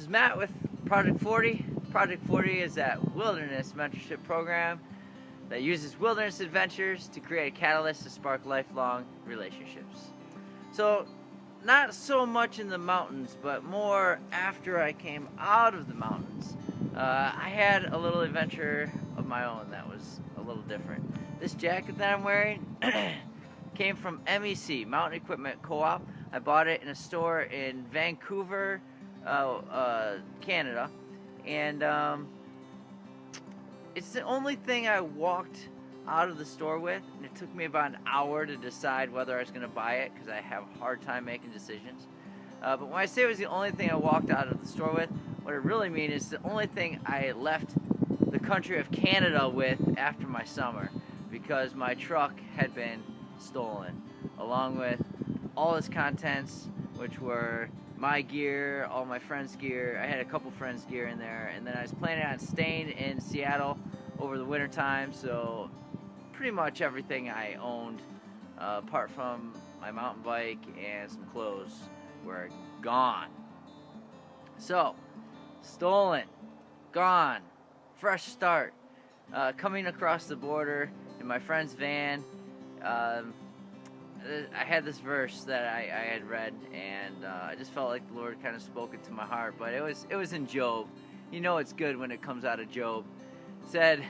is Matt with Project 40. Project 40 is that wilderness mentorship program that uses wilderness adventures to create a catalyst to spark lifelong relationships. So, not so much in the mountains, but more after I came out of the mountains. I had a little adventure of my own that was a little different. This jacket that I'm wearing came from MEC, Mountain Equipment Co-op. I bought it in a store in Vancouver, Canada, and it's the only thing I walked out of the store with, and it took me about an hour to decide whether I was going to buy it because I have a hard time making decisions. But when I say it was the only thing I walked out of the store with, what I really mean is the only thing I left the country of Canada with after my summer, because my truck had been stolen, along with all its contents, which were my gear, all my friends' gear. I had a couple friends' gear in there, and then I was planning on staying in Seattle over the winter time, so pretty much everything I owned, apart from my mountain bike and some clothes, were gone. So, stolen, gone, fresh start. Coming across the border in my friend's van, I had this verse that I had read, and I just felt like the Lord kind of spoke it to my heart. But it was in Job. You know it's good when it comes out of Job. It said,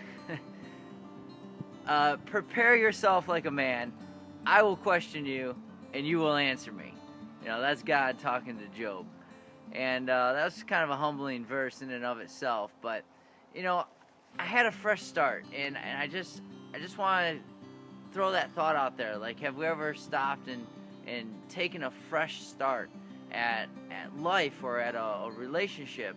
prepare yourself like a man. I will question you, and you will answer me. You know, that's God talking to Job. And that's kind of a humbling verse in and of itself. But, you know, I had a fresh start, and I just want to throw that thought out there. Like, have we ever stopped and taken a fresh start at life or at a relationship,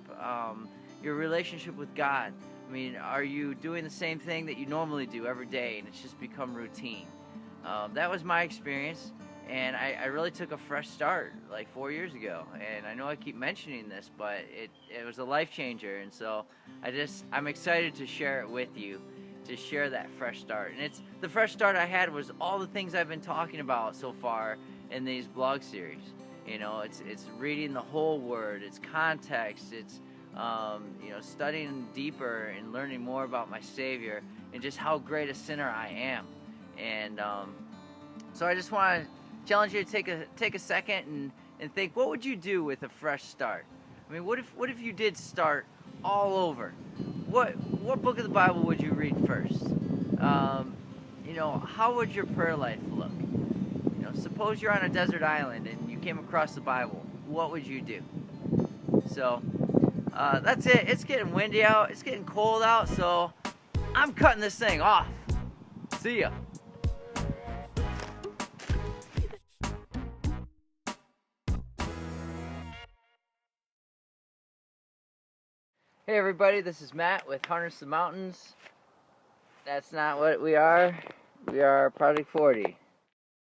your relationship with God? I mean, are you doing the same thing that you normally do every day, and it's just become routine? That was my experience, and I really took a fresh start like 4 years ago. And I know I keep mentioning this, but it was a life changer, and so I'm excited to share it with you, to share that fresh start. And it's the fresh start I had was all the things I've been talking about so far in these blog series. You know, it's reading the whole word, it's context, it's you know, studying deeper and learning more about my Savior and just how great a sinner I am. And so I just want to challenge you to take a second and think, what would you do with a fresh start? I mean, what if you did start all over? What book of the Bible would you read first? You know, how would your prayer life look? You know, suppose you're on a desert island and you came across the Bible. What would you do? So that's it. It's getting windy out. It's getting cold out. So I'm cutting this thing off. See ya. Hey everybody, this is Matt with Harness the Mountains. That's not what we are. We are Project 40.